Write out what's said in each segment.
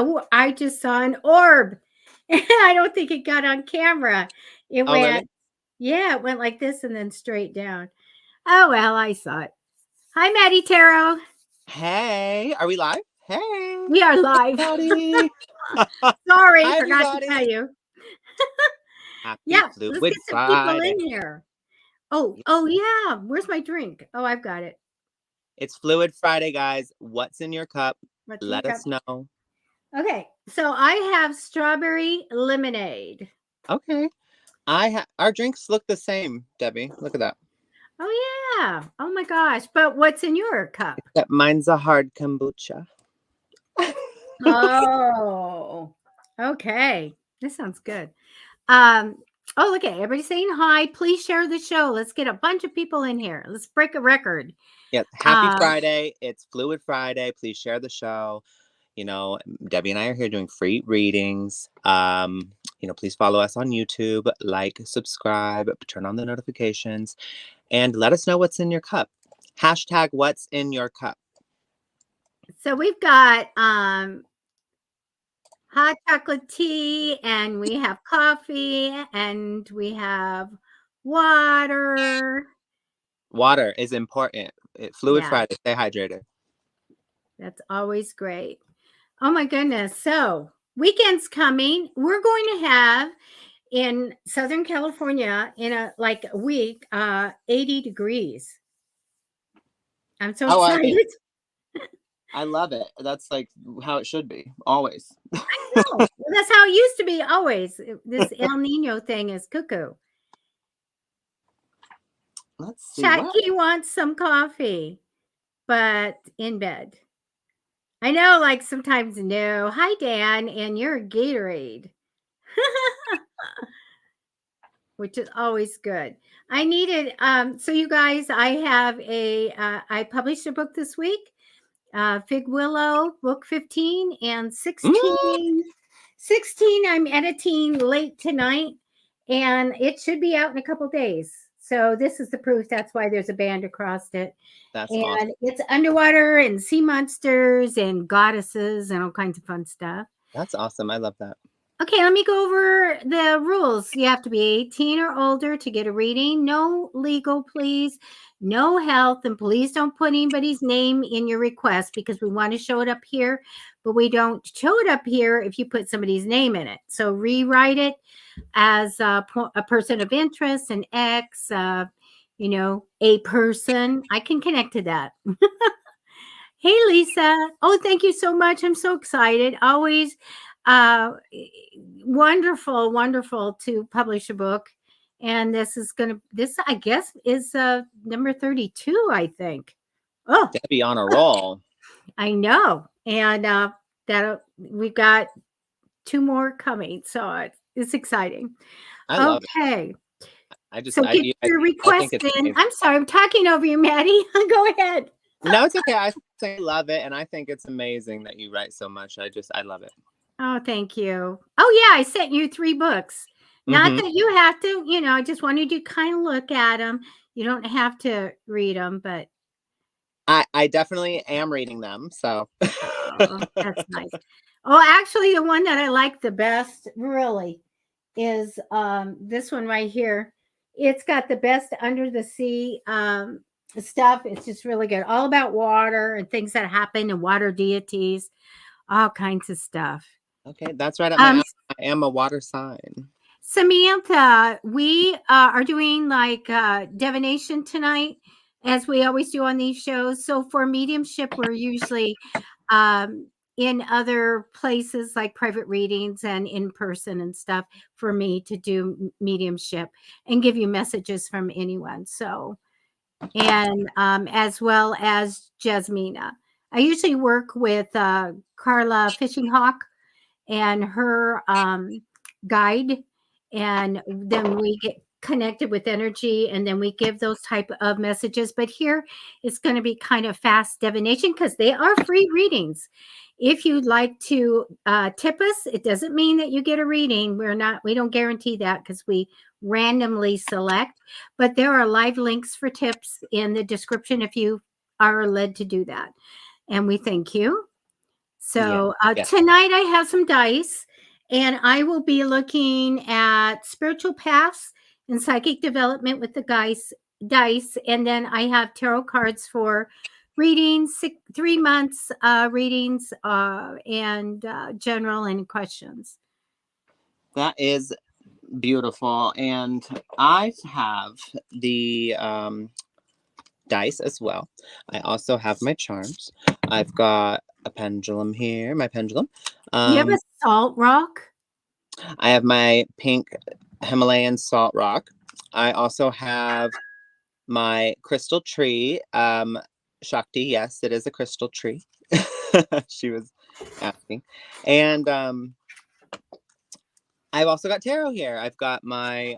Oh, I just saw an orb. And I don't think it got on camera. It Oh, went, really? yeah, it went like this and then straight down. Oh, well, I saw it. Hi, Matty Tarot. Hey, are we live? Hey, We are live. everybody. Sorry, Hi, forgot to tell everybody. you. Happy Yeah, let's Fluid get some people Friday. in here. Oh, yeah. Where's my drink? Oh, I've got it. It's Fluid Friday, guys. What's in your cup? What's in your Let cup? us know. Okay, so I have strawberry lemonade. Okay. Our drinks look the same, Debbie. Look at that. Oh, yeah. Oh, my gosh. But what's in your cup? Except mine's a hard kombucha. Oh, okay. This sounds good. Oh, look at everybody saying hi. Please share the show. Let's get a bunch of people in here. Let's break a record. Yeah. Happy Friday. It's Fluid Friday. Please share the show. You know, Debbie and I are here doing free readings. Please follow us on YouTube, like, subscribe, turn on the notifications, and let us know what's in your cup. Hashtag what's in your cup. So we've got hot chocolate tea, and we have coffee, and we have water. Water is important. Fluid Yeah, Friday. Stay hydrated. that's always great. Oh my goodness. So weekend's coming. We're going to have in Southern California in a week, 80 degrees. I'm so excited. I love it. That's like how it should be, always. I know. Well, that's how it used to be always. This El Nino thing is cuckoo. Let's see. Jackie wants some coffee, but in bed. I know, like sometimes no. Hi, Dan, and you're a Gatorade. Which is always good. I needed, so you guys, I published a book this week, Fig Willow, book 15 and 16. 16, I'm editing late tonight, and it should be out in a couple days. So this is the proof. That's why there's a band across it. That's and awesome. It's underwater and sea monsters and goddesses and all kinds of fun stuff. That's awesome. I love that. Okay, let me go over the rules. You have to be 18 or older to get a reading. No legal, please. No health. And please don't put anybody's name in your request because we want to show it up here, but we don't show it up here if you put somebody's name in it. So rewrite it as a person of interest, an ex, a person. I can connect to that. Hey, Lisa. Oh, thank you so much. I'm so excited. Always wonderful to publish a book. And this I guess is number 32, I think. Oh, Debbie on a roll. I know. And that we've got 2 more coming. So it's exciting. I love it. So get your request in. I'm sorry, I'm talking over you, Maddie. Go ahead. No, it's okay. I love it. And I think it's amazing that you write so much. I love it. Oh, thank you. Oh, yeah, I sent you 3 books. Not that you have to, I just wanted you to kind of look at them. You don't have to read them, but I definitely am reading them. So that's nice. Oh, actually, the one that I like the best really is this one right here. It's got the best under the sea stuff. It's just really good. All about water and things that happen and water deities, all kinds of stuff. Okay, that's right up my alley. I am a water sign. Samantha, we are doing divination tonight, as we always do on these shows. So for mediumship, we're usually in other places like private readings and in person and stuff for me to do mediumship and give you messages from anyone. So, and as well as Jasmina. I usually work with Carla Fishing Hawk and her guide, and then we get connected with energy, and then we give those type of messages. But here it's going to be kind of fast divination because they are free readings. If you'd like to tip us, it doesn't mean that you get a reading. We don't guarantee that because we randomly select, but there are live links for tips in the description if you are led to do that. And we thank you. So Yeah. tonight I have some dice, and I will be looking at spiritual paths and psychic development with the dice, and then I have tarot cards for readings, 3 months readings, and general and questions. That is beautiful. And I have the dice as well. I also have my charms. I've got a pendulum here, my pendulum. You have a salt rock? I have my pink Himalayan salt rock. I also have my crystal tree. Shakti, yes, it is a crystal tree. She was asking. And I've also got tarot here. I've got my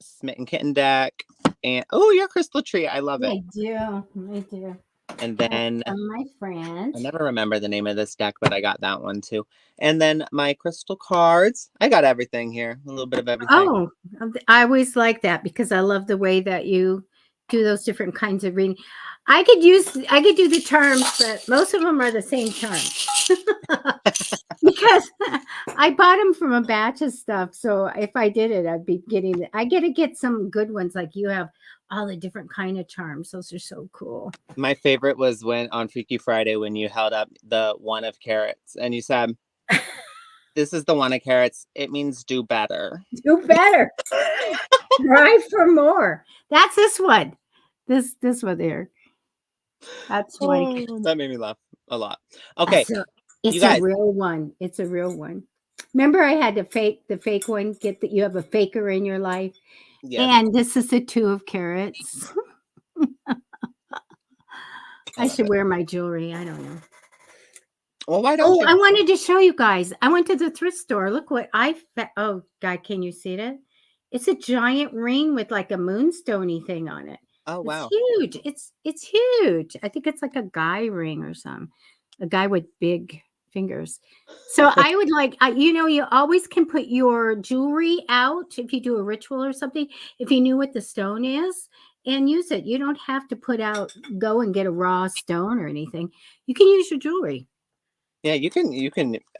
Smitten Kitten deck. And oh, your crystal tree. I love it. I do. And then my friend. I never remember the name of this deck, but I got that one too. And then my crystal cards. I got everything here. A little bit of everything. Oh, I always like that because I love the way that you do those different kinds of reading. I could do the charms, but most of them are the same charms. Because I bought them from a batch of stuff. So if I did it, I'd be I get to get some good ones. Like you have all the different kind of charms. Those are so cool. My favorite was when on Freaky Friday, when you held up the one of carrots and you said, this is the one of carrots. It means do better. Do better. Try for more. That's this one. This one there. That's funny. Oh, that made me laugh a lot. Okay. It's a real one. It's a real one. Remember I had to fake the fake one, get that you have a faker in your life. Yes. And this is the 2 of carrots. I should wear my jewelry. I don't know. Well, why don't you? I wanted to show you guys. I went to the thrift store. Look what I found. Oh, God, can you see that? It's a giant ring with like a moonstoney thing on it. Oh, wow. It's huge. It's huge. I think it's like a guy ring or something. A guy with big fingers. So I would like, you always can put your jewelry out if you do a ritual or something, if you knew what the stone is, and use it. You don't have to go and get a raw stone or anything. You can use your jewelry. Yeah, you can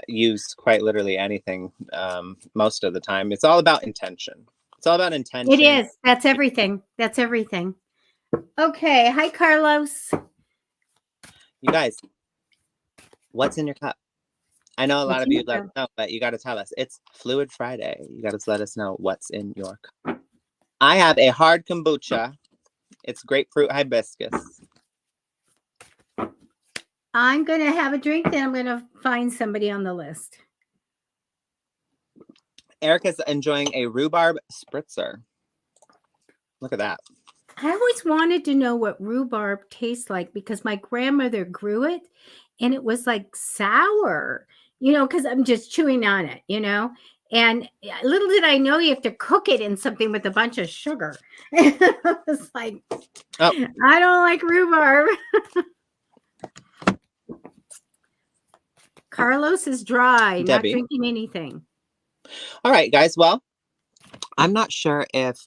use quite literally anything most of the time. It's all about intention. It's all about intention. It is. That's everything. That's everything. Okay. Hi, Carlos. You guys, what's in your cup? I know a lot of you let us know, but you got to tell us. It's Fluid Friday. You got to let us know what's in your cup. I have a hard kombucha. It's grapefruit hibiscus. I'm going to have a drink, then I'm going to find somebody on the list. Erica's enjoying a rhubarb spritzer. Look at that. I always wanted to know what rhubarb tastes like because my grandmother grew it and it was like sour, because I'm just chewing on it, and little did I know you have to cook it in something with a bunch of sugar. I was like, I don't like rhubarb. Carlos is dry, Debbie. not drinking anything. All right, guys. Well, I'm not sure if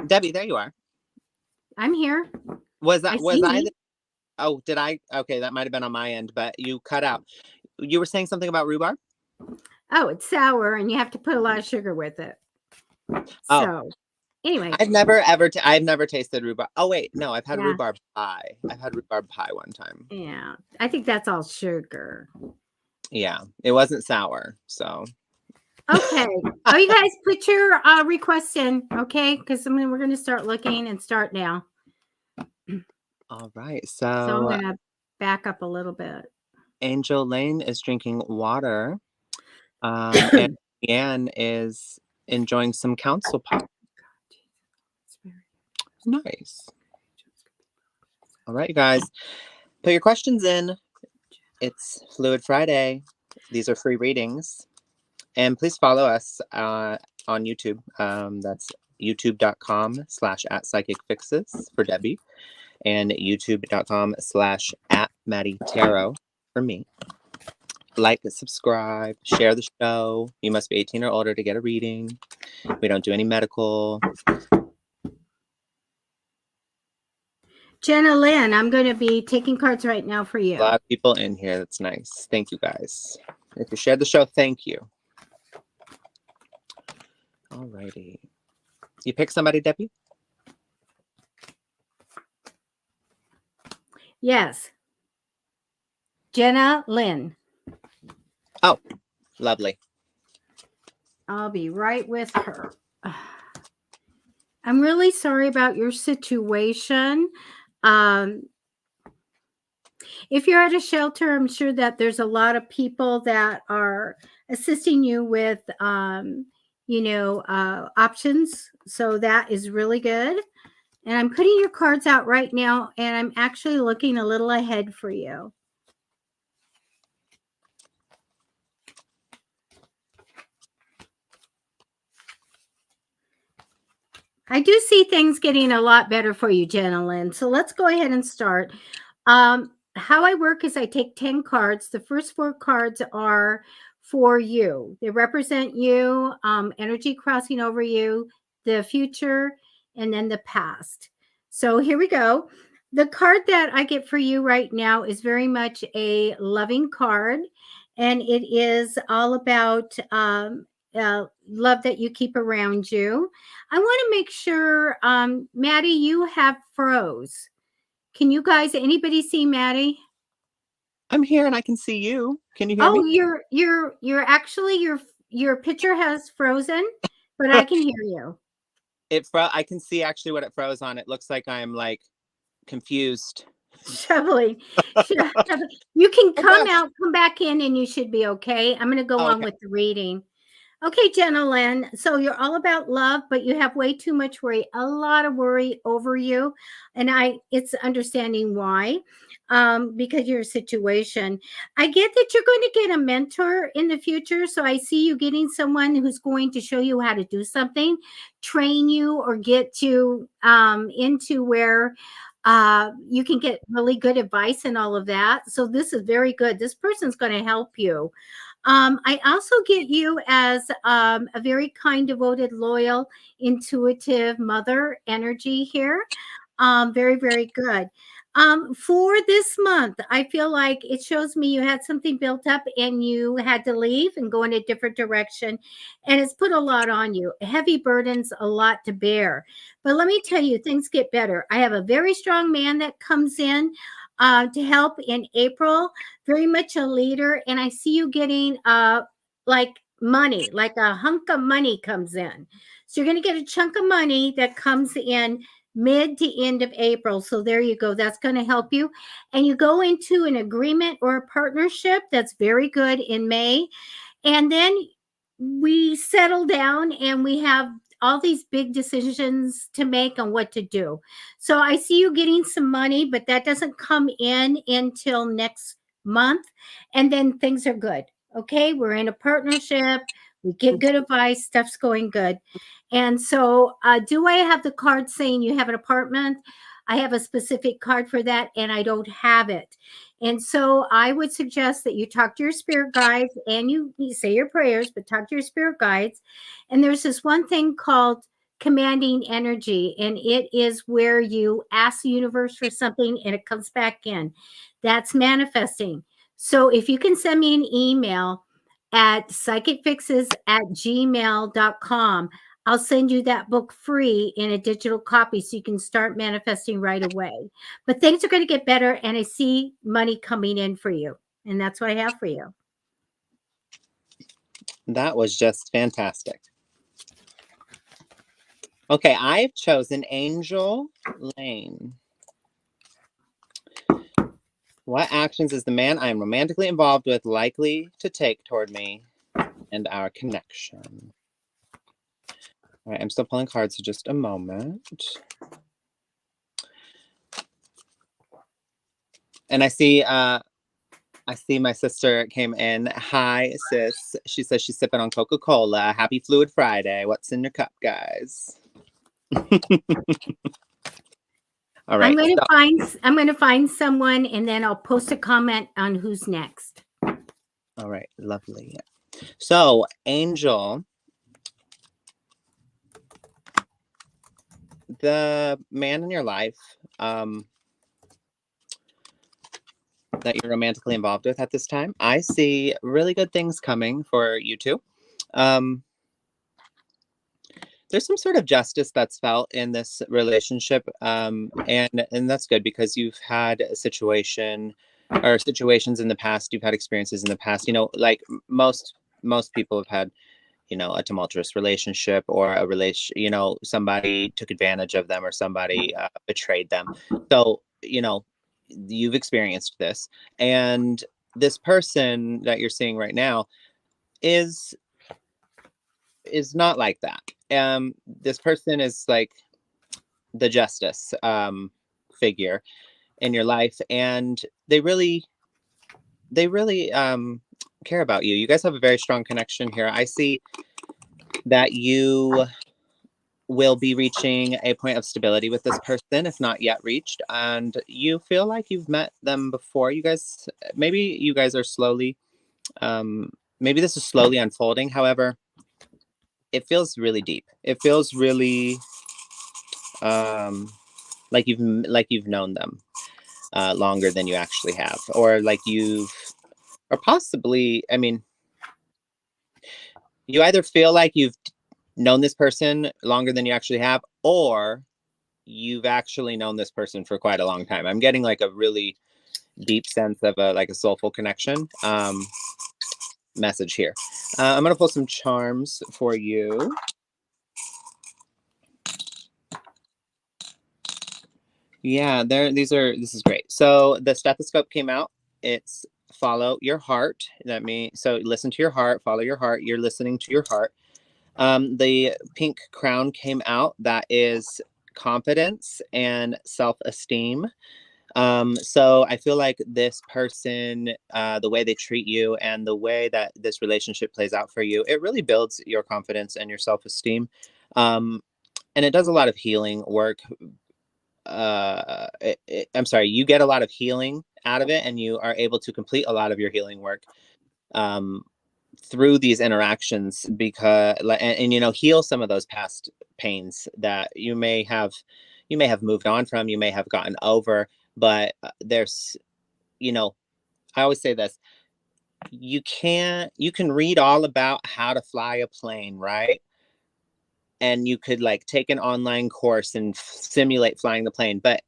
Debbie, there you are. I'm here. Did I? Okay, that might have been on my end, but you cut out. You were saying something about rhubarb? Oh, it's sour and you have to put a lot of sugar with it. So anyway. I've never tasted rhubarb. Oh wait, no, I've had rhubarb pie. I've had rhubarb pie one time. Yeah. I think that's all sugar. Yeah. It wasn't sour, so. Okay. Oh, you guys put your requests in, okay? Because we're going to start looking and start now. All right. So I'm going to back up a little bit. Angel Lane is drinking water. And Leanne is enjoying some council pop. Nice. All right, you guys. Put your questions in. It's Fluid Friday. These are free readings. And please follow us on YouTube. That's youtube.com/@psychicfixes for Debbie. And youtube.com/@Matty Tarot for me. Like, subscribe, share the show. You must be 18 or older to get a reading. We don't do any medical. Jenna Lynn, I'm going to be taking cards right now for you. A lot of people in here. That's nice. Thank you, guys. If you shared the show, thank you. Alrighty. You pick somebody, Debbie? Yes. Jenna Lynn. Oh, lovely. I'll be right with her. I'm really sorry about your situation. If you're at a shelter, I'm sure that there's a lot of people that are assisting you with, options. So that is really good. And I'm putting your cards out right now, and I'm actually looking a little ahead for you. I do see things getting a lot better for you, Jenna Lynn. So let's go ahead and start. How I work is I take 10 cards. The first 4 cards are for you. They represent you, energy crossing over you, the future, and then the past. So here we go. The card that I get for you right now is very much a loving card, and it is all about love that you keep around you. I want to make sure, Matty, you have froze. Can you guys, anybody see Matty? I'm here and I can see you. Can you hear me? You're actually your picture has frozen, but I can hear you. I can see actually what it froze on. It looks like I'm like confused. Shoveling. You can come out, come back in, and you should be okay. I'm going to go on with the reading. Okay, Jenna Lynn. So you're all about love, but you have way too much worry, a lot of worry over you. And it's understanding why, because your situation. I get that you're going to get a mentor in the future. So I see you getting someone who's going to show you how to do something, train you, or get you into where you can get really good advice and all of that. So this is very good. This person's going to help you. I also get you as a very kind, devoted, loyal, intuitive mother energy here. Very, very good. For this month, I feel like it shows me you had something built up and you had to leave and go in a different direction. And it's put a lot on you. Heavy burdens, a lot to bear. But let me tell you, things get better. I have a very strong man that comes in to help in April, very much a leader. And I see you getting like money, like a hunk of money comes in. So you're going to get a chunk of money that comes in mid to end of April. So there you go. That's going to help you. And you go into an agreement or a partnership that's very good in May. And then we settle down and we have all these big decisions to make on what to do. So I see you getting some money, but that doesn't come in until next month. And then things are good. Okay. We're in a partnership. We get good advice. Stuff's going good. And so, do I have the card saying you have an apartment? I have a specific card for that, and I don't have it. And so, I would suggest that you talk to your spirit guides and you say your prayers, but talk to your spirit guides. And there's this one thing called commanding energy, and it is where you ask the universe for something and it comes back in. That's manifesting. So, if you can send me an email at psychicfixes@gmail.com. I'll send you that book free in a digital copy so you can start manifesting right away. But things are going to get better, and I see money coming in for you. And that's what I have for you. That was just fantastic. Okay, I've chosen Angel Lane. What actions is the man I am romantically involved with likely to take toward me and our connection? All right, I'm still pulling cards, so just a moment. And I see my sister came in. Hi, sis. She says she's sipping on Coca-Cola. Happy Fluid Friday. What's in your cup, guys? All right. I'm going to find someone, and then I'll post a comment on who's next. All right, lovely. So, Angel, the man in your life, that you're romantically involved with at this time. I see really good things coming for you two. There's some sort of justice that's felt in this relationship, and that's good because you've had a situation or situations in the past. You've had experiences in the past. You know, like most people have had, you know, a tumultuous relationship or a relation. You know, somebody took advantage of them or somebody betrayed them. So you know, you've experienced this, and this person that you're seeing right now is not like that. This person is like the justice figure in your life, and they really care about you. You guys have a very strong connection here. I see that you will be reaching a point of stability with this person, if not yet reached, and you feel like you've met them before. Maybe you guys are slowly, maybe this is slowly unfolding. However, it feels really deep. It feels really um, like you've known them longer than you actually have, or like or possibly. I mean, you either feel like you've known this person longer than you actually have, or you've actually known this person for quite a long time. I'm getting like a really deep sense of a soulful connection message here. I'm gonna pull some charms for you. Yeah, this is great. So the stethoscope came out. It's follow your heart. So listen to your heart, follow your heart. You're listening to your heart. The pink crown came out. That is confidence and self-esteem. So I feel like this person, the way they treat you and the way that this relationship plays out for you, it really builds your confidence and your self-esteem. And it does a lot of healing work. I'm sorry, you get a lot of healing out of it, and you are able to complete a lot of your healing work um, through these interactions because, and you know, heal some of those past pains that you may have moved on from, you may have gotten over, but there's, you know, I always say this: you can read all about how to fly a plane, right? And you could like take an online course and simulate flying the plane, but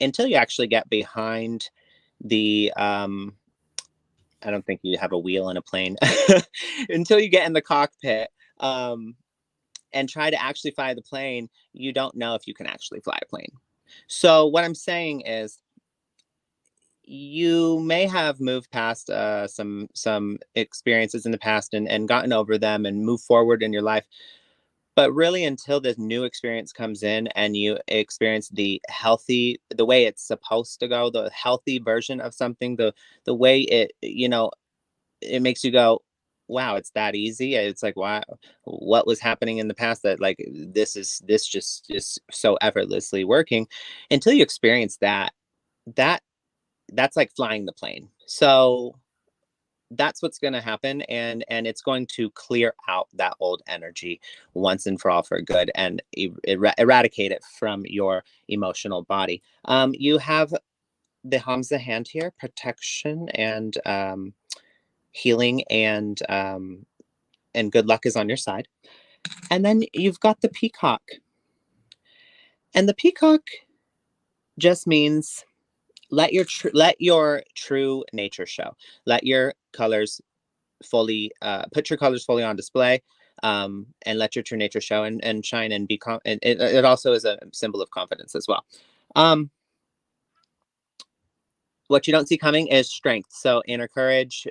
until you actually get behind the I don't think you have a wheel in a plane until you get in the cockpit and try to actually fly the plane, you don't know if you can actually fly a plane. So what I'm saying is you may have moved past some experiences in the past and gotten over them and moved forward in your life. But really, until this new experience comes in and you experience the way it's supposed to go, the healthy version of something, the way it, you know, it makes you go, wow, it's that easy. It's like, wow, what was happening in the past that like this just is so effortlessly working until you experience that that's like flying the plane. So that's what's going to happen, and it's going to clear out that old energy once and for all for good, and eradicate it from your emotional body. You have the Hamza hand here: protection and healing, and good luck is on your side. And then you've got the peacock, and the peacock just means let your true nature show. Let your colors fully put your colors fully on display, and let your true nature show and shine and and it also is a symbol of confidence as well. What you don't see coming is strength, so inner courage,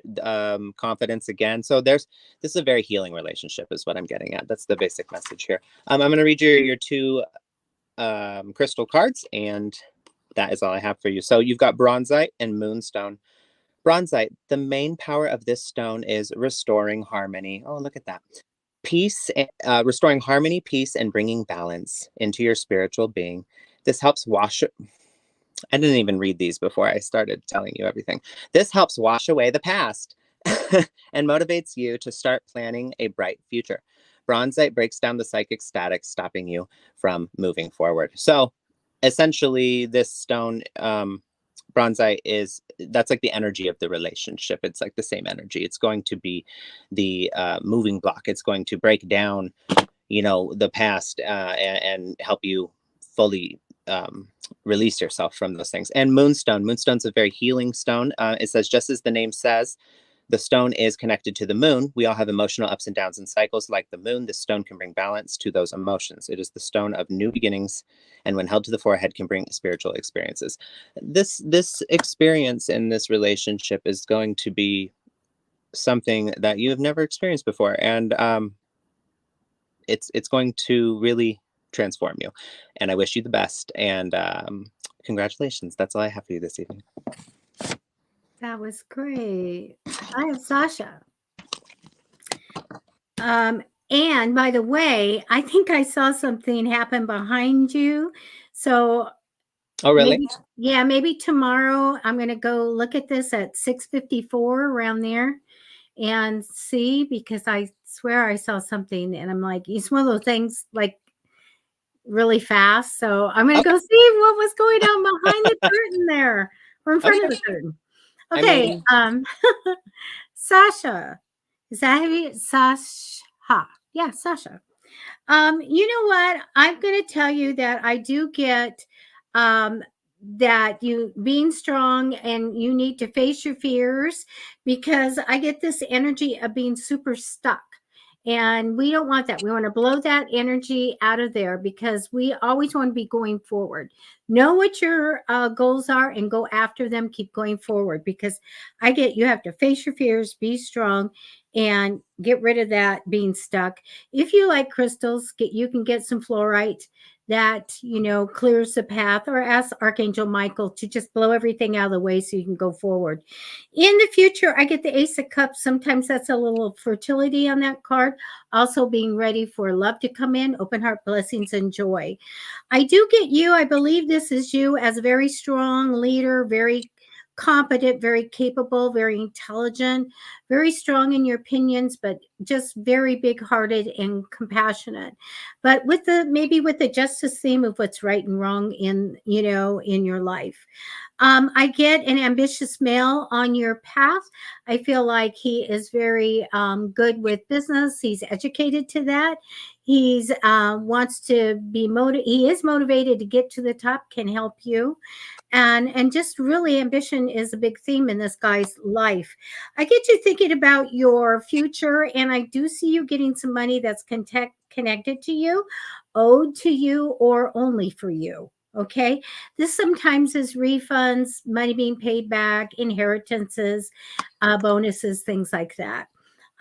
confidence again. So this is a very healing relationship is what I'm getting at. That's the basic message here. I'm going to read your two crystal cards, and that is all I have for you. So you've got bronzite and moonstone. Bronzite, the main power of this stone is restoring harmony. Oh, look at that. Peace, restoring harmony, peace, and bringing balance into your spiritual being. This helps wash. I didn't even read these before I started telling you everything. This helps wash away the past and motivates you to start planning a bright future. Bronzite breaks down the psychic static, stopping you from moving forward. So essentially, this stone, bronzite that's like the energy of the relationship. It's like the same energy. It's going to be the moving block. It's going to break down, the past, and help you fully release yourself from those things. And moonstone's a very healing stone. It says, just as the name says, the stone is connected to the moon. We all have emotional ups and downs and cycles like the moon. This stone can bring balance to those emotions. It is the stone of new beginnings, and when held to the forehead, can bring spiritual experiences. This experience in this relationship is going to be something that you have never experienced before, and it's going to really transform you. And I wish you the best. And congratulations. That's all I have for you this evening. That was great. I have Sasha. And by the way, I think I saw something happen behind you. So Oh, really? maybe tomorrow I'm going to go look at this at 6:54 around there and see, because I swear I saw something and I'm like, it's one of those things like really fast. So I'm going to go see what was going on behind the curtain there, or in front of the curtain. Okay. Sasha. Is that how you Sasha? Yeah, Sasha. You know what? I'm going to tell you that I do get that you being strong, and you need to face your fears, because I get this energy of being super stuck. And we don't want that. We want to blow that energy out of there, because we always want to be going forward. Know what your goals are and go after them. Keep going forward, because you have to face your fears, be strong, and get rid of that being stuck. If you like crystals, you can get some fluorite that clears the path, or ask Archangel Michael to just blow everything out of the way so you can go forward. In the future, I get the Ace of Cups. Sometimes that's a little fertility on that card. Also being ready for love to come in, open heart, blessings, and joy. I do get you. I believe this is you as a very strong leader, very competent, very capable, very intelligent, very strong in your opinions, but just very big-hearted and compassionate. But with the justice theme of what's right and wrong in your life. I get an ambitious male on your path. I feel like he is very good with business. He's educated to that. He's wants to be he is motivated to get to the top, can help you. And just really, ambition is a big theme in this guy's life. I get you thinking about your future, and I do see you getting some money that's connected to you, owed to you, or only for you. Okay. This sometimes is refunds, money being paid back, inheritances, bonuses, things like that.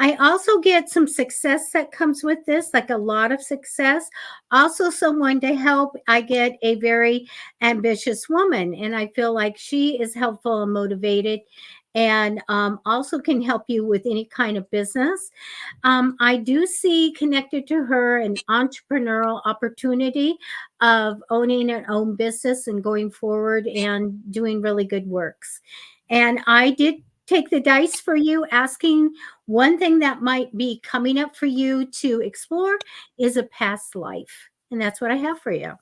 I also get some success that comes with this, like a lot of success. Also, someone to help. I get a very ambitious woman, and I feel like she is helpful and motivated, and also can help you with any kind of business. I do see connected to her an entrepreneurial opportunity of owning an own business and going forward and doing really good works. And I did take the dice for you, asking one thing that might be coming up for you to explore is a past life. And that's what I have for you.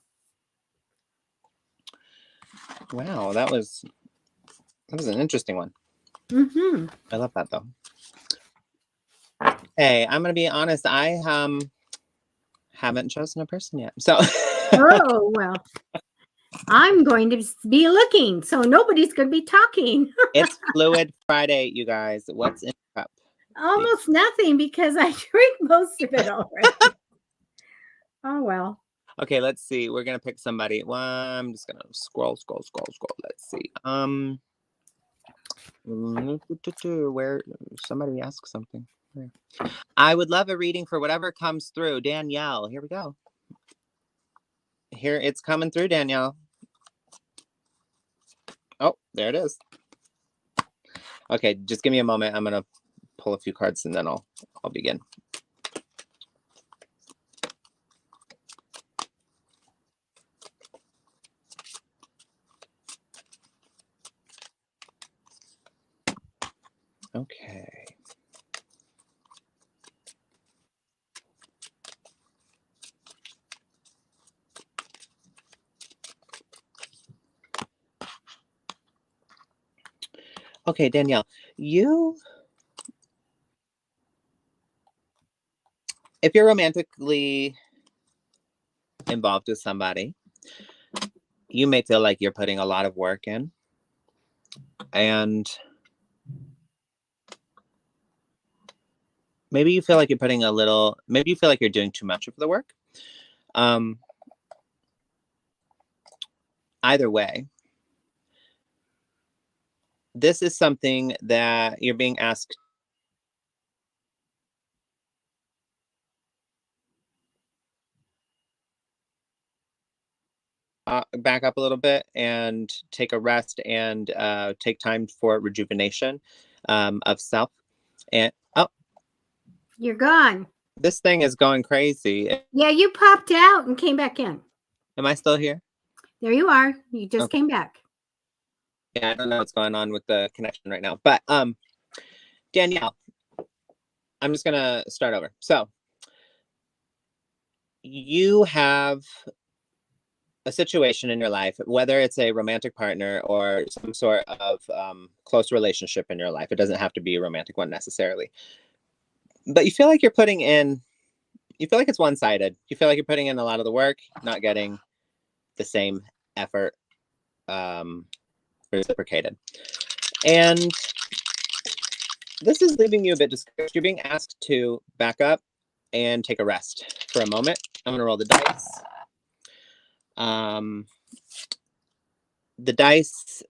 Wow, that was an interesting one. Mm-hmm. I love that, though. Hey, I'm going to be honest. I haven't chosen a person yet. So. Oh, well. I'm going to be looking, so nobody's going to be talking. It's Fluid Friday, you guys. What's in the cup? Almost nothing, because I drink most of it already. Oh, well. Okay, let's see. We're going to pick somebody. Well, I'm just going to scroll. Let's see. Where somebody asked something. I would love a reading for whatever comes through. Danielle, here we go. Here it's coming through, Danielle. Oh, there it is. Okay, just give me a moment. I'm gonna pull a few cards and then I'll begin. Okay. Okay, Danielle, if you're romantically involved with somebody, you may feel like you're putting a lot of work in, and maybe you feel like you're maybe you feel like you're doing too much of the work. Either way, this is something that you're being asked. Back up a little bit and take a rest and take time for rejuvenation of self. And oh, You're gone. this thing is going crazy. Yeah, you popped out and came back in. Am I still here? There you are. You just Okay. came back. Yeah, I don't know what's going on with the connection right now. But Danielle, I'm just gonna start over. So you have a situation in your life, whether it's a romantic partner or some sort of close relationship in your life. It doesn't have to be a romantic one necessarily. But you feel like you feel like it's one-sided. You feel like you're putting in a lot of the work, not getting the same effort reciprocated. And this is leaving you a bit discouraged. You're being asked to back up and take a rest for a moment. I'm going to roll the dice. The dice,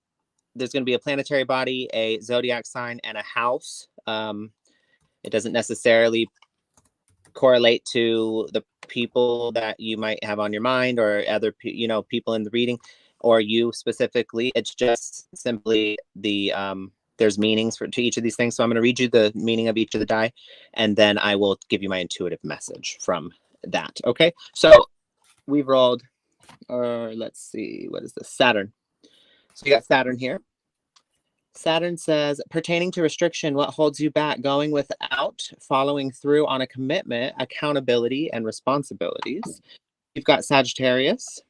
there's going to be a planetary body, a zodiac sign, and a house. It doesn't necessarily correlate to the people that you might have on your mind or other people in the reading or you specifically. It's just simply there's meanings to each of these things. So I'm going to read you the meaning of each of the die, and then I will give you my intuitive message from that. Okay, so we've rolled, or let's see, what is this? Saturn. So you got Saturn here. Saturn says, pertaining to restriction, what holds you back? Going without, following through on a commitment, accountability, and responsibilities. You've got Sagittarius.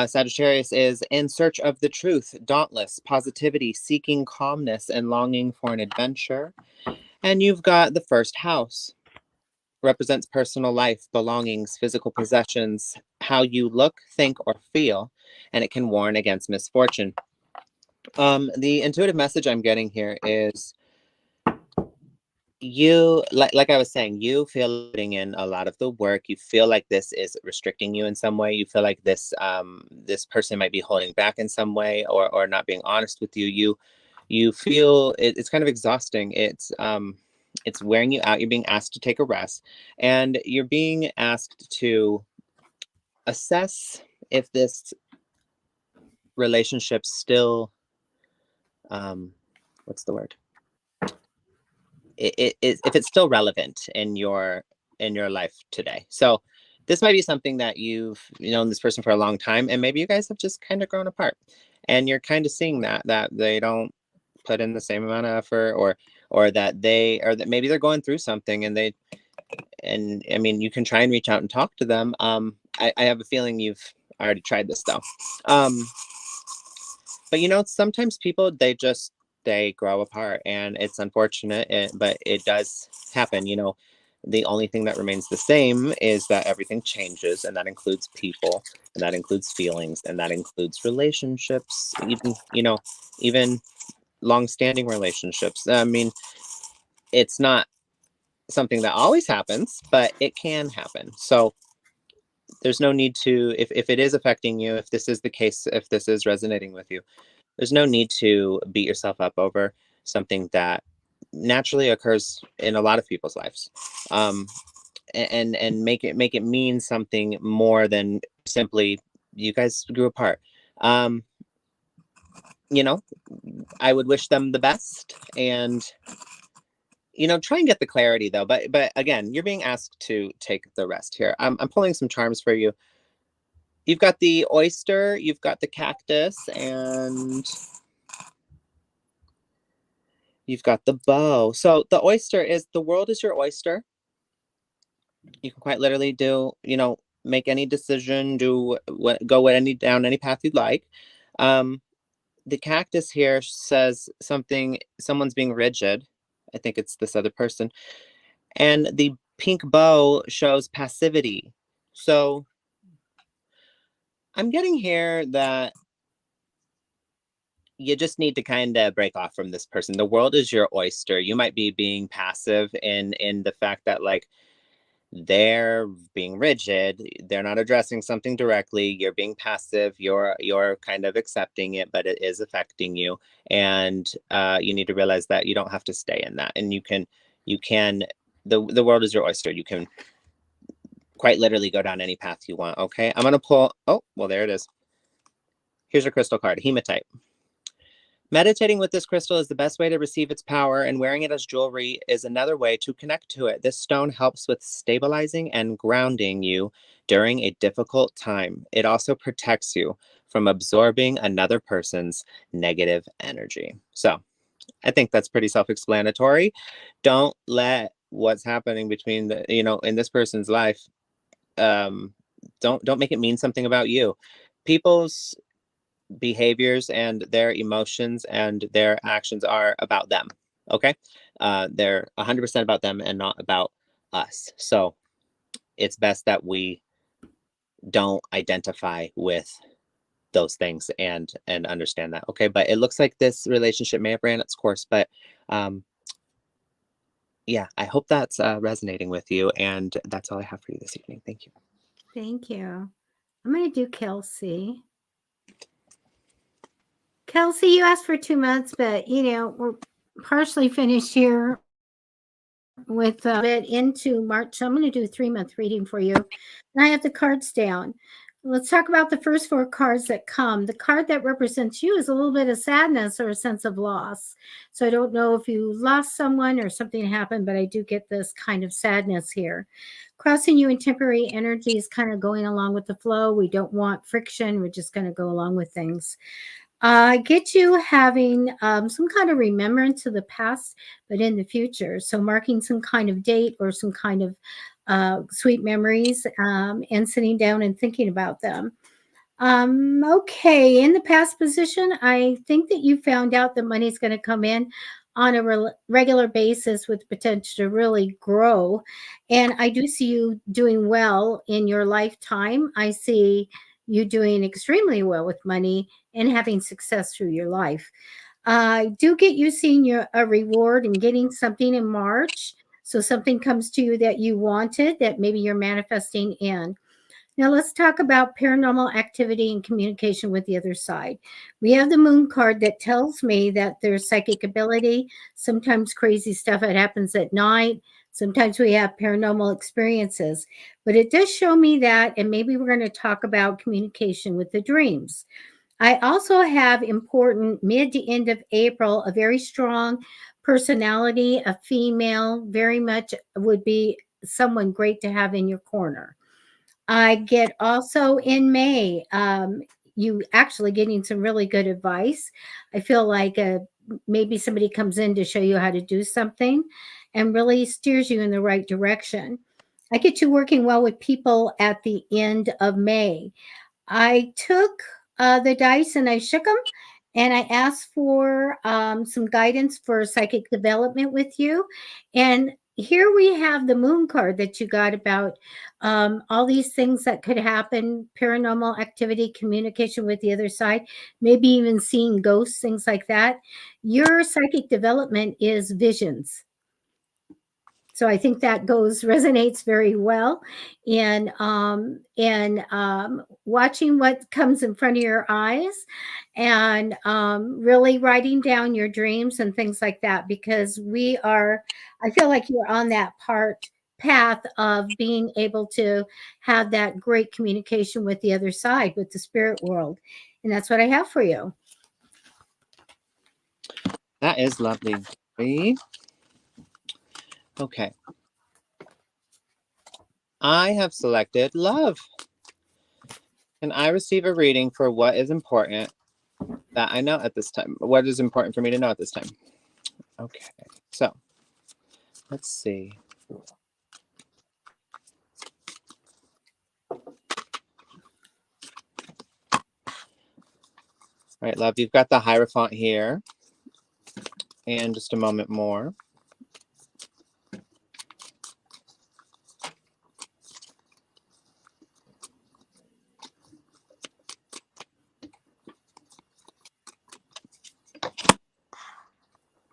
Sagittarius is in search of the truth, dauntless, positivity, seeking calmness, and longing for an adventure. And you've got the first house. Represents personal life, belongings, physical possessions, how you look, think, or feel, and it can warn against misfortune. The intuitive message I'm getting here is you, like I was saying, you feel putting in a lot of the work. You feel like this is restricting you in some way. You feel like this person might be holding back in some way or not being honest with you. You feel it's kind of exhausting. It's wearing you out. You're being asked to take a rest, and you're being asked to assess if this relationship still what's the word if it's still relevant in your life today. So this might be something that you've known this person for a long time, and maybe you guys have just kind of grown apart, and you're kind of seeing that they don't put in the same amount of effort, or that maybe they're going through something, and I mean, you can try and reach out and talk to them. I have a feeling you've already tried this though. But sometimes people, they grow apart, and it's unfortunate, but it does happen. The only thing that remains the same is that everything changes, and that includes people, and that includes feelings, and that includes relationships, even long-standing relationships. I mean, it's not something that always happens, but it can happen. So there's no need to, if it is affecting you, if this is the case, if this is resonating with you, there's no need to beat yourself up over something that naturally occurs in a lot of people's lives, and make it mean something more than simply you guys grew apart. You know, I would wish them the best, and try and get the clarity though. But again, you're being asked to take the rest here. I'm pulling some charms for you. You've got the oyster, you've got the cactus, and you've got the bow. So the oyster is, the world is your oyster. You can quite literally make any decision, down any path you'd like. the cactus here says someone's being rigid. I think it's this other person. And the pink bow shows passivity. So I'm getting here that you just need to kind of break off from this person. The world is your oyster. You might be being passive in the fact that like they're being rigid, they're not addressing something directly, you're being passive, you're kind of accepting it, but it is affecting you. And you need to realize that you don't have to stay in that, and you can the world is your oyster. You can quite literally go down any path you want. Okay, I'm gonna pull. Oh, well, there it is. Here's your crystal card, hematite. Meditating with this crystal is the best way to receive its power, and wearing it as jewelry is another way to connect to it. This stone helps with stabilizing and grounding you during a difficult time. It also protects you from absorbing another person's negative energy. So I think that's pretty self-explanatory. Don't let what's happening between in this person's life, don't make it mean something about you. People's behaviors and their emotions and their actions are about them. Okay. They're 100% about them and not about us. So it's best that we don't identify with those things and understand that. Okay. But it looks like this relationship may have ran its course, but um yeah, I hope that's resonating with you, and that's all I have for you this evening. Thank you. Thank you. I'm going to do Kelsey. Kelsey, you asked for 2 months, but we're partially finished here with a bit into March. So I'm going to do a 3-month reading for you. And I have the cards down. Let's talk about the first 4 cards that come. The card that represents you is a little bit of sadness or a sense of loss. So I don't know if you lost someone or something happened, but I do get this kind of sadness here. Crossing you in temporary energy is kind of going along with the flow. We don't want friction. We're just going to go along with things. I get you having some kind of remembrance of the past, but in the future. So marking some kind of date or some kind of sweet memories and sitting down and thinking about them. Okay, in the past position, I think that you found out that money's going to come in on a regular basis with potential to really grow. And I do see you doing well in your lifetime. I see you doing extremely well with money and having success through your life. I do get you seeing a reward and getting something in March. So something comes to you that you wanted that maybe you're manifesting in. Now let's talk about paranormal activity and communication with the other side. We have the moon card that tells me that there's psychic ability, sometimes crazy stuff that happens at night. Sometimes we have paranormal experiences, but it does show me that, and maybe we're going to talk about communication with the dreams. I also have important mid to end of April, a very strong personality, a female, very much would be someone great to have in your corner. I get also in May, you actually getting some really good advice. I feel like maybe somebody comes in to show you how to do something and really steers you in the right direction. I get you working well with people at the end of May. I took the dice and I shook them and I asked for some guidance for psychic development with you. And here we have the moon card that you got about all these things that could happen, paranormal activity, communication with the other side, maybe even seeing ghosts, things like that. Your psychic development is visions. So I think that resonates very well. And watching what comes in front of your eyes, and really writing down your dreams and things like that, because I feel like you're on that path of being able to have that great communication with the other side, with the spirit world. And that's what I have for you. That is lovely. Okay. I have selected love. Can I receive a reading for what is important that I know at this time? What is important for me to know at this time? Okay. So let's see. All right, love, you've got the Hierophant here. And just a moment more.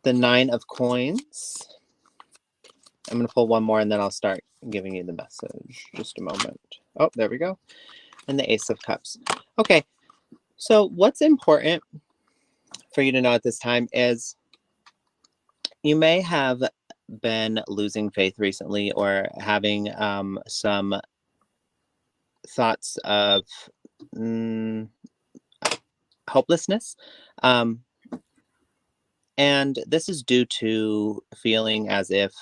The Nine of Coins. I'm going to pull one more and then I'll start giving you the message. Just a moment. Oh, there we go. And the Ace of Cups. Okay, so what's important for you to know at this time is you may have been losing faith recently or having some thoughts of hopelessness. And this is due to feeling as if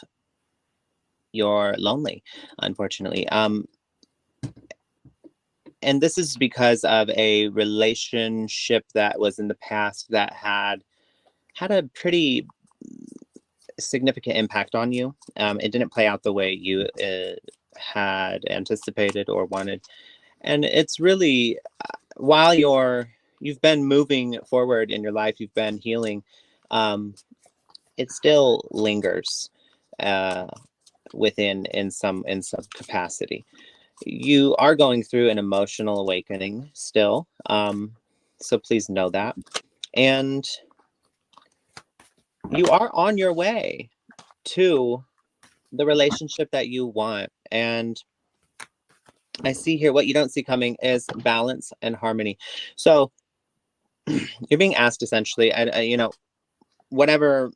you're lonely, unfortunately. And this is because of a relationship that was in the past that had a pretty significant impact on you. It didn't play out the way you had anticipated or wanted. And it's really, while you've been moving forward in your life, you've been healing, it still lingers within in some capacity. You are going through an emotional awakening still, so please know that. And you are on your way to the relationship that you want. And I see here what you don't see coming is balance and harmony. So you're being asked essentially, you know, whatever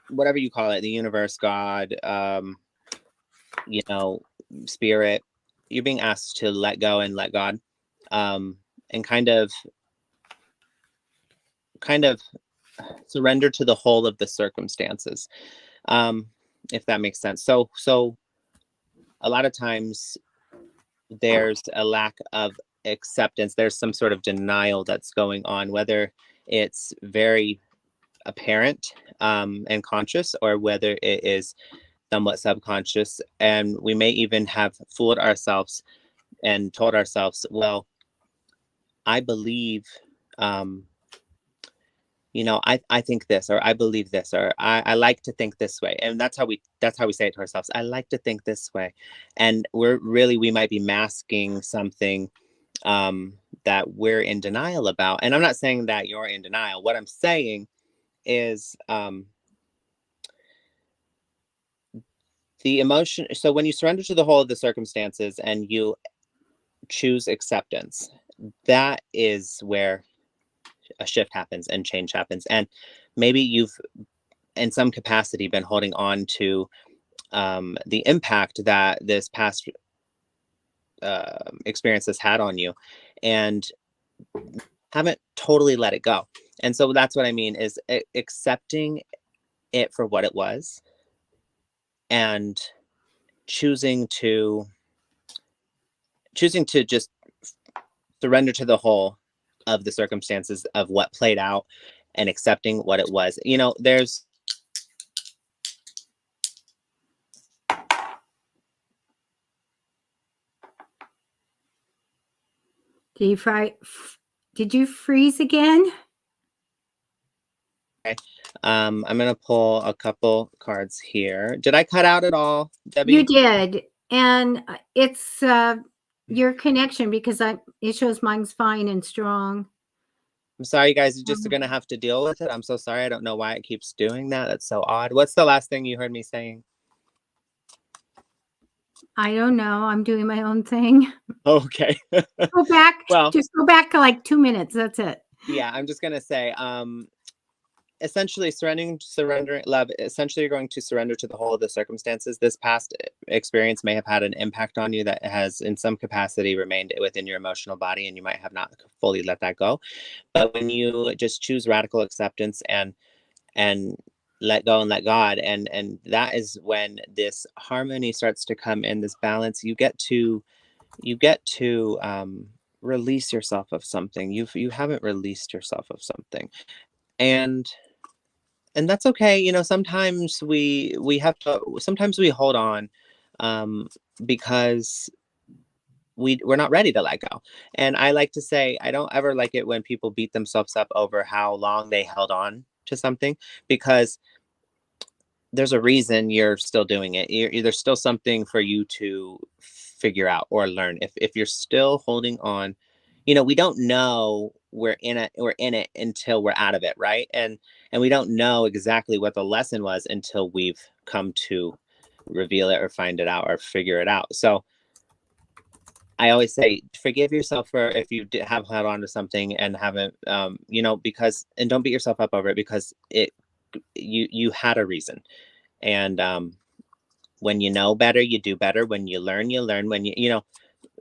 you call it, the universe, God, you know, spirit, you're being asked to let go and let God, and kind of surrender to the whole of the circumstances, if that makes sense. So a lot of times there's a lack of acceptance. There's some sort of denial that's going on, whether it's very apparent and conscious, or whether it is somewhat subconscious. And we may even have fooled ourselves and told ourselves, well, I believe, you know, I think this, or I believe this, or I like to think this way. And that's how we say it to ourselves. I like to think this way. And we might be masking something that we're in denial about. And I'm not saying that you're in denial. What I'm saying is the emotion. So when you surrender to the whole of the circumstances and you choose acceptance, that is where a shift happens and change happens. And maybe you've in some capacity been holding on to the impact that this past experience has had on you, and haven't totally let it go. And so that's what I mean is accepting it for what it was, and choosing to just surrender to the whole of the circumstances of what played out, and accepting what it was. You know, there's Did you freeze again? okay. I'm gonna pull a couple cards here. Did I cut out at all, Debbie? You did. And it's your connection, because it shows mine's fine and strong. I'm sorry, you guys are just gonna have to deal with it. I'm so sorry. I don't know why it keeps doing that. That's so odd. What's the last thing you heard me saying? I don't know. I'm doing my own thing. Okay. Go back. Well, just go back to like 2 minutes. That's it. yeah, I'm just gonna say, essentially surrendering love. Essentially, you're going to surrender to the whole of the circumstances. This past experience may have had an impact on you that has, in some capacity, remained within your emotional body, and you might have not fully let that go. But when you just choose radical acceptance and let go and let God, and that is when this harmony starts to come in, this balance. You get to release yourself of something. You haven't released yourself of something, and that's okay. You know, sometimes we have to. Sometimes we hold on because we're not ready to let go. And I like to say, I don't ever like it when people beat themselves up over how long they held on to something, because there's a reason you're still doing it. There's still something for you to figure out or learn. If you're still holding on, we don't know we're in it until we're out of it, right? And we don't know exactly what the lesson was until we've come to reveal it or find it out or figure it out. So I always say, forgive yourself for if you have held on to something and haven't, because, and don't beat yourself up over it, because you had a reason. And when you know better, you do better. When you learn. When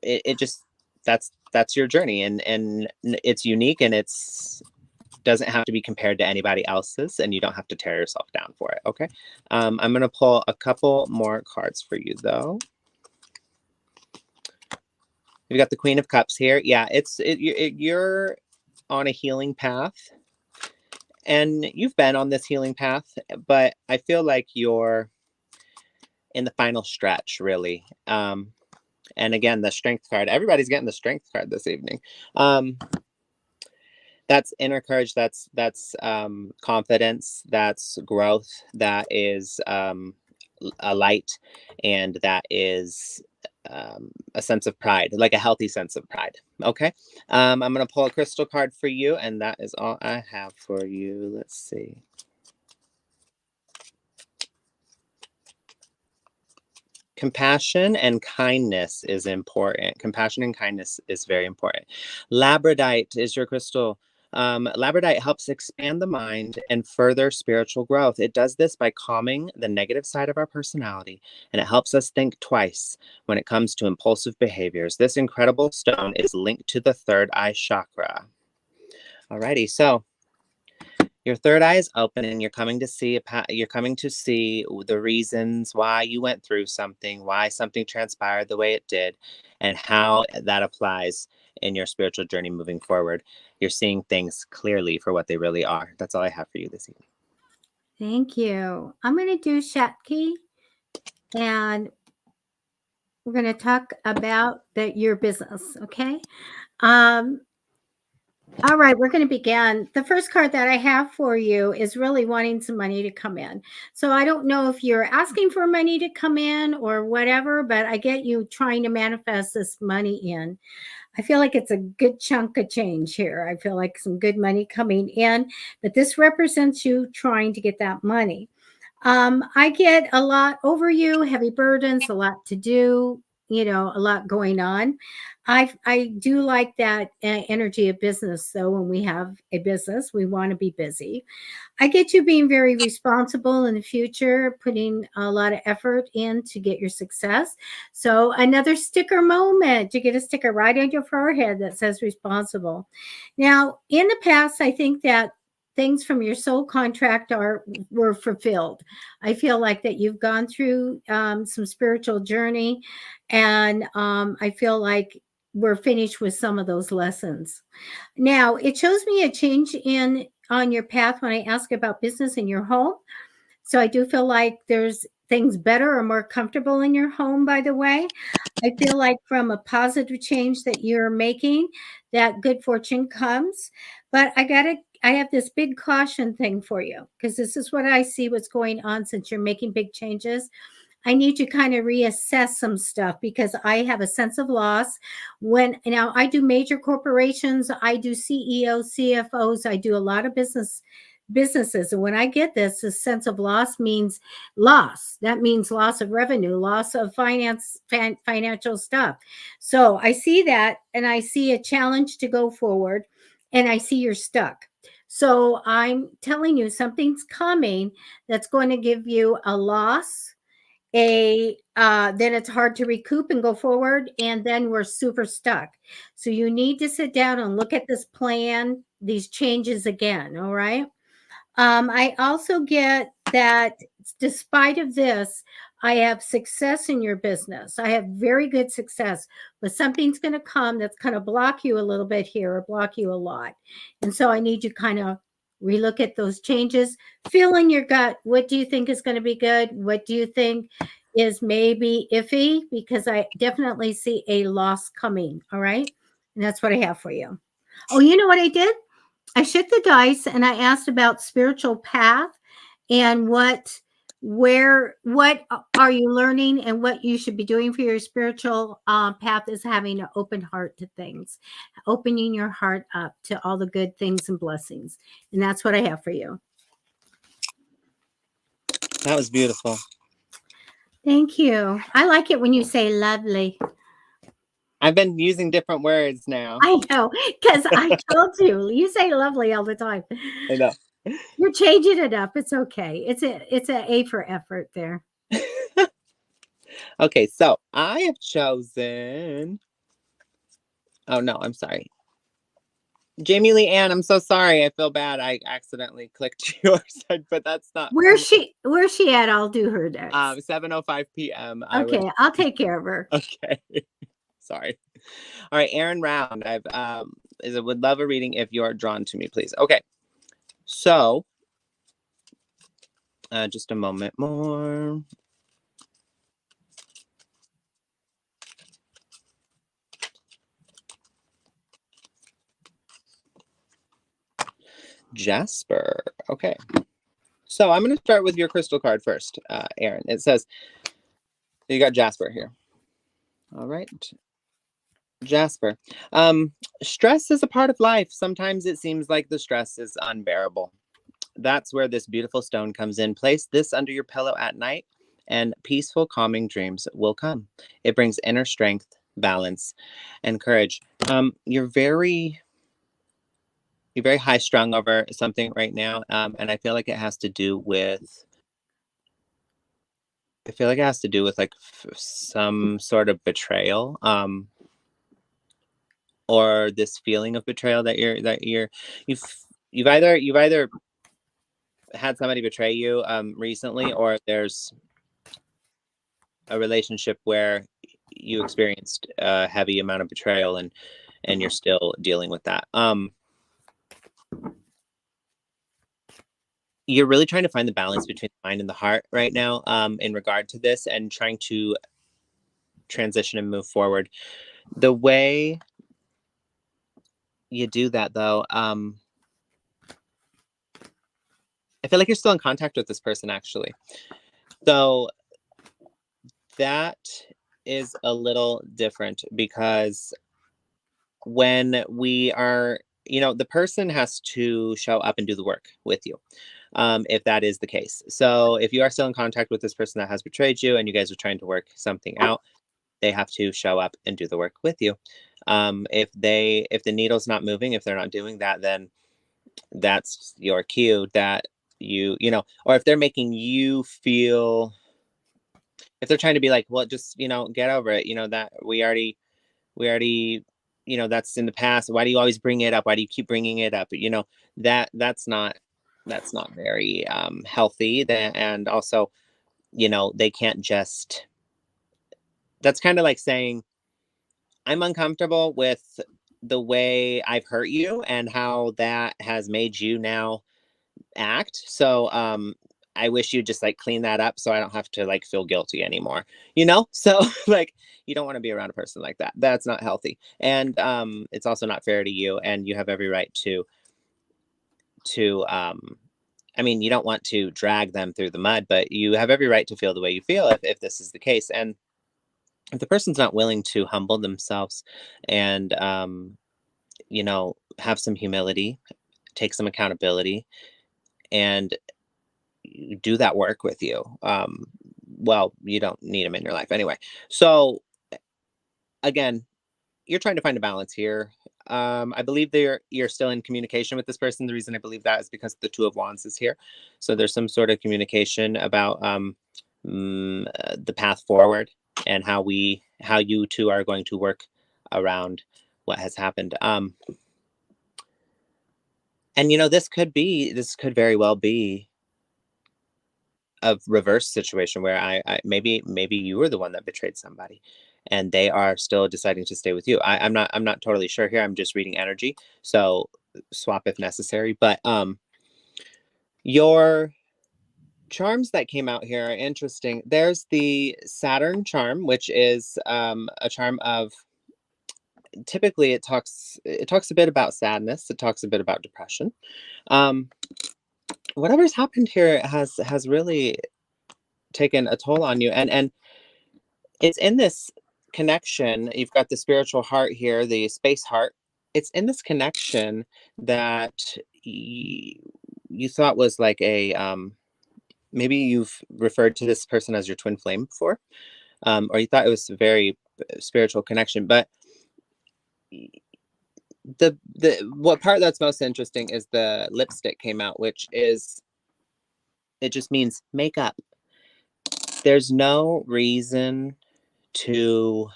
it just, that's your journey, and it's unique, and it's doesn't have to be compared to anybody else's, and you don't have to tear yourself down for it. Okay. I'm gonna pull a couple more cards for you though. We've got the Queen of Cups here. Yeah, you're on a healing path, and you've been on this healing path, but I feel like you're in the final stretch, really. And again, the Strength card. Everybody's getting the Strength card this evening. That's inner courage. That's confidence. That's growth. That is a light, and that is a sense of pride, like a healthy sense of pride. Okay. I'm going to pull a crystal card for you, and that is all I have for you. Let's see. Compassion and kindness is important. Compassion and kindness is very important. Labradorite is your crystal. Labradorite helps expand the mind and further spiritual growth. It does this by calming the negative side of our personality, and it helps us think twice when it comes to impulsive behaviors. This incredible stone is linked to the third eye chakra. Alrighty, so your third eye is open, and you're coming to see the reasons why you went through something, why something transpired the way it did, and how that applies in your spiritual journey moving forward. You're seeing things clearly for what they really are. That's all I have for you this evening. Thank you. I'm going to do Shatki, and we're going to talk about your business. Okay. All right, we're going to begin. The first card that I have for you is really wanting some money to come in. So I don't know if you're asking for money to come in or whatever, but I get you trying to manifest this money in. I feel like it's a good chunk of change here. I feel like some good money coming in, but this represents you trying to get that money. I get a lot over you, heavy burdens, a lot to do, a lot going on. I do like that energy of business, though. When we have a business, we want to be busy. I get you being very responsible in the future, putting a lot of effort in to get your success. So another sticker moment. You get a sticker right on your forehead that says responsible. Now, in the past, I think that things from your soul contract were fulfilled. I feel like that you've gone through some spiritual journey, and I feel like we're finished with some of those lessons. Now, it shows me a change on your path when I ask about business in your home. So I do feel like there's things better or more comfortable in your home, by the way. I feel like from a positive change that you're making, that good fortune comes. But I have this big caution thing for you, because this is what I see what's going on since you're making big changes. I need to kind of reassess some stuff, because I have a sense of loss. Now I do major corporations, I do CEOs, CFOs, I do a lot of businesses. And when I get this sense of loss means loss. That means loss of revenue, loss of financial stuff. So I see that, and I see a challenge to go forward, and I see you're stuck. So I'm telling you, something's coming that's going to give you a loss, then it's hard to recoup and go forward, and then we're super stuck. So you need to sit down and look at this plan, these changes again. All right. I also get that despite of this, I have success in your business. I have very good success, but something's going to come that's going to block you a little bit here, or block you a lot. And so I need you kind of relook at those changes, feel in your gut. What do you think is going to be good? What do you think is maybe iffy because I definitely see a loss coming. All right. And that's what I have for you. Oh, you know what I did? I shook the dice and I asked about spiritual path and what are you learning and what you should be doing for your spiritual path is having an open heart to things, opening your heart up to all the good things and blessings. And that's what I have for you. That was beautiful. Thank you. I like it when you say lovely. I've been using different words now. I know, because I told you say lovely all the time. I know. You're changing it up. It's okay. It's a A for effort there. Okay, so I have chosen. Oh no, I'm sorry. Jamie Lee Ann, I'm so sorry. I feel bad. I accidentally clicked yours, but that's not. Where's she at? I'll do her next. 7:05 p.m. Okay, I'll take care of her. Okay. Sorry. All right, Aaron Round. I would love a reading if you're drawn to me, please. Okay. So, just a moment more. Jasper. Okay. So I'm going to start with your crystal card first, Aaron. It says, you got Jasper here. All right. Jasper. Stress is a part of life. Sometimes it seems like the stress is unbearable. That's where this beautiful stone comes in. Place this under your pillow at night and peaceful, calming dreams will come. It brings inner strength, balance, and courage. You're very high strung over something right now. And I feel like it has to do with like some sort of betrayal. Or this feeling of betrayal that you've either had somebody betray you recently, or there's a relationship where you experienced a heavy amount of betrayal and you're still dealing with that. You're really trying to find the balance between the mind and the heart right now, in regard to this, and trying to transition and move forward. The way you do that, though, I feel like you're still in contact with this person, actually. So that is a little different, because when we are, the person has to show up and do the work with you, if that is the case. So if you are still in contact with this person that has betrayed you and you guys are trying to work something out, they have to show up and do the work with you. If the needle's not moving, if they're not doing that, then that's your cue that or if they're making you feel, if they're trying to be like, well, just, get over it, that we already, that's in the past. Why do you always bring it up? Why do you keep bringing it up? That's not very healthy. And also, they can't just, that's kind of like saying, I'm uncomfortable with the way I've hurt you and how that has made you now act. So I wish you'd just like clean that up so I don't have to like feel guilty anymore. So like, you don't want to be around a person like that. That's not healthy. And it's also not fair to you, and you have every right to I mean, you don't want to drag them through the mud, but you have every right to feel the way you feel if this is the case. And if the person's not willing to humble themselves and have some humility, take some accountability, and do that work with you, well, you don't need them in your life anyway. So again, you're trying to find a balance here. I believe you're still in communication with this person. The reason I believe that is because the Two of Wands is here. So there's some sort of communication about the path forward and how you two are going to work around what has happened. And this could very well be a reverse situation where I maybe you were the one that betrayed somebody and they are still deciding to stay with you. I'm not totally sure here. I'm just reading energy. So swap if necessary. But your charms that came out here are interesting. There's the Saturn charm, which is a charm of, typically it talks a bit about sadness. It talks a bit about depression. Um, whatever's happened here has really taken a toll on you, and it's in this connection. You've got the spiritual heart here, the space heart. It's in this connection that you thought was like a maybe you've referred to this person as your twin flame before, or you thought it was a very spiritual connection. But the what part that's most interesting is the lipstick came out, which is, it just means makeup. There's no reason to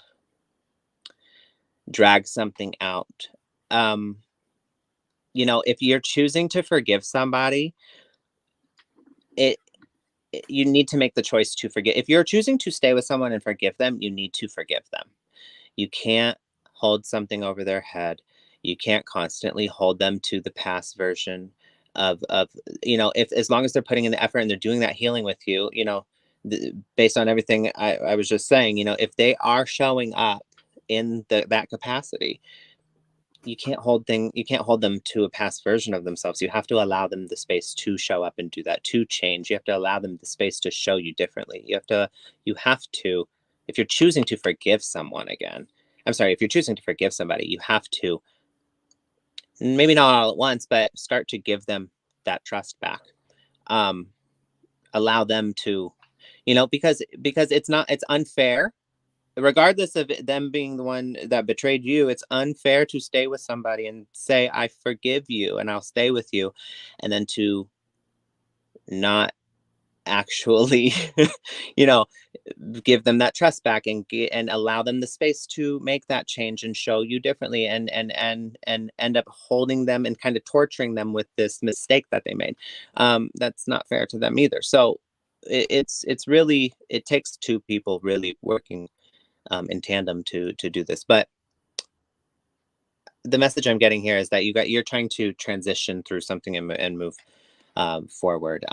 drag something out. Um, if you're choosing to forgive somebody, it you need to make the choice to forgive. If you're choosing to stay with someone and forgive them, you need to forgive them. You can't hold something over their head. You can't constantly hold them to the past version of if, as long as they're putting in the effort and they're doing that healing with you, based on everything I was just saying, if they are showing up in that capacity, you can't hold them to a past version of themselves. You have to allow them the space to show up and do that, to change. You have to allow them the space to show you differently. You have to, if you're choosing to forgive someone again, I'm sorry, if you're choosing to forgive somebody, you have to, maybe not all at once, but start to give them that trust back. Allow them to, because it's unfair, regardless of them being the one that betrayed you. It's unfair to stay with somebody and say, I forgive you and I'll stay with you, and then to not actually you know give them that trust back and allow them the space to make that change and show you differently, and end up holding them and kind of torturing them with this mistake that they made. That's not fair to them either. So it's really, it takes two people really working in tandem to do this. But the message I'm getting here is that you're trying to transition through something and move forward.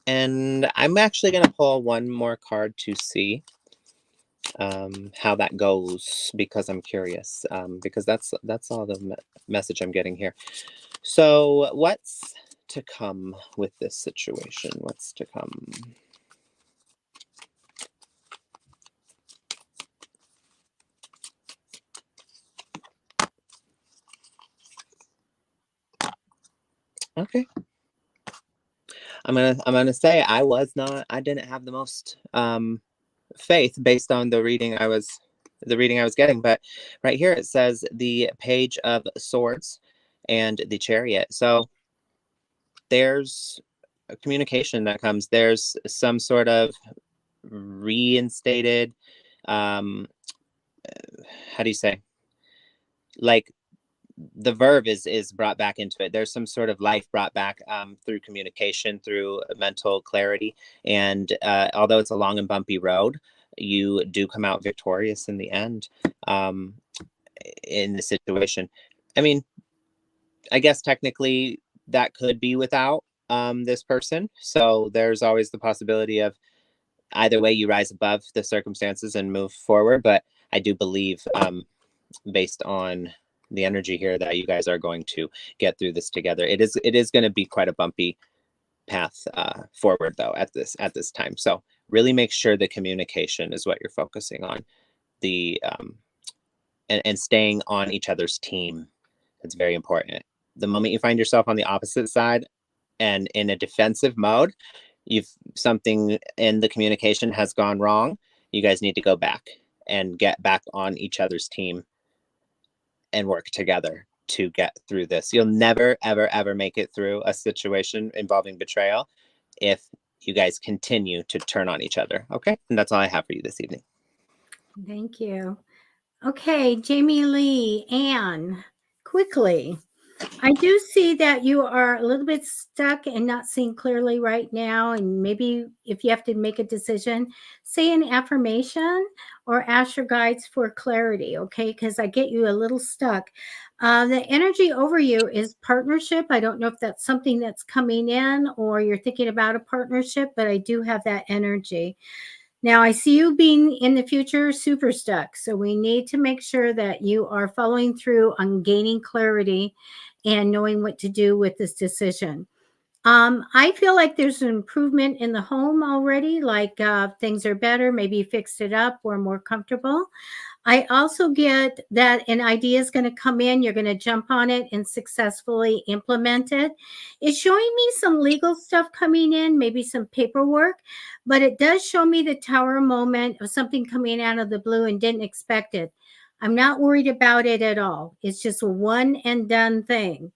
And I'm actually going to pull one more card to see how that goes, because I'm curious, because that's all the message I'm getting here. So what's to come with this situation? What's to come? Okay. I'm gonna say I didn't have the most faith based on the reading I was getting, but right here it says the Page of Swords and the Chariot. So there's a communication that comes. There's some sort of reinstated, how do you say, like, the verb is brought back into it. There's some sort of life brought back through communication, through mental clarity. And although it's a long and bumpy road, you do come out victorious in the end, in the situation. I mean, I guess technically that could be without this person. So there's always the possibility of either way you rise above the circumstances and move forward. But I do believe, based on the energy here, that you guys are going to get through this together. It is going to be quite a bumpy path forward, though, at this time. So really make sure the communication is what you're focusing on, the and staying on each other's team. It's very important. The moment you find yourself on the opposite side and in a defensive mode, something in the communication has gone wrong. You guys need to go back and get back on each other's team and work together to get through this. You'll never, ever, ever make it through a situation involving betrayal if you guys continue to turn on each other. Okay. And that's all I have for you this evening. Thank you. Okay, Jamie Lee, Anne, quickly. I do see that you are a little bit stuck and not seeing clearly right now. And maybe if you have to make a decision, say an affirmation or ask your guides for clarity, okay? Because I get you a little stuck. The energy over you is partnership. I don't know if that's something that's coming in or you're thinking about a partnership, but I do have that energy. Now, I see you being in the future super stuck. So we need to make sure that you are following through on gaining clarity and knowing what to do with this decision. I feel like there's an improvement in the home already, like things are better, maybe you fixed it up or more comfortable. I also get that an idea is going to come in, you're going to jump on it and successfully implement it. It's showing me some legal stuff coming in, maybe some paperwork, but it does show me the tower moment of something coming out of the blue and didn't expect it. I'm not worried about it at all. It's just a one and done thing.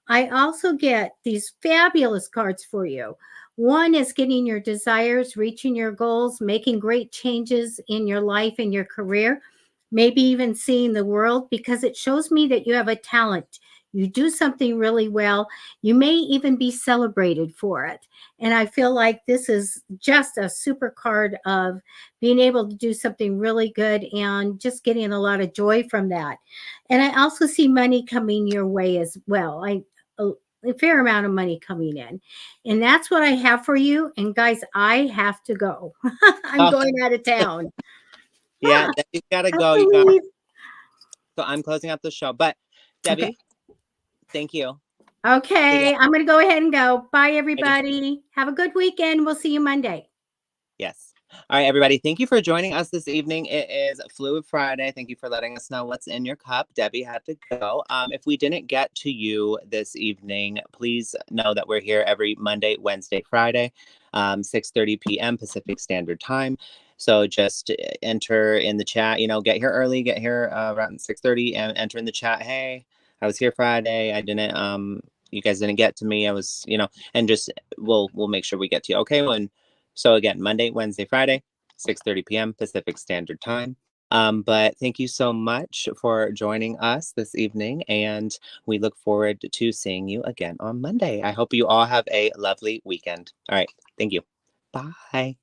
I also get these fabulous cards for you. One is getting your desires, reaching your goals, making great changes in your life and your career, maybe even seeing the world, because it shows me that you have a talent. You do something really well. You may even be celebrated for it. And I feel like this is just a super card of being able to do something really good and just getting a lot of joy from that. And I also see money coming your way as well. A fair amount of money coming in. And that's what I have for you. And guys, I have to go. I'm Oh, going out of town. yeah, Debbie's gotta I have go, to you guys. leave. So I'm closing out the show. But Okay. Debbie, thank you. See ya. Okay. I'm going to go ahead and go. Bye, Alrighty. everybody. Have a good weekend. We'll see you Monday. Yes. All right, everybody. Thank you for joining us this evening. It is Fluid Friday. Thank you for letting us know what's in your cup. Debbie had to go. If we didn't get to you this evening, please know that we're here every Monday, Wednesday, Friday, 6:30 p.m. Pacific Standard Time. So just enter in the chat. Get here early. Get here around 6:30 and enter in the chat. Hey, I was here Friday. I didn't. You guys didn't get to me. I was. And just we'll make sure we get to you. Okay. So again, Monday, Wednesday, Friday, 6:30 p.m. Pacific Standard Time. But thank you so much for joining us this evening, and we look forward to seeing you again on Monday. I hope you all have a lovely weekend. All right. Thank you. Bye.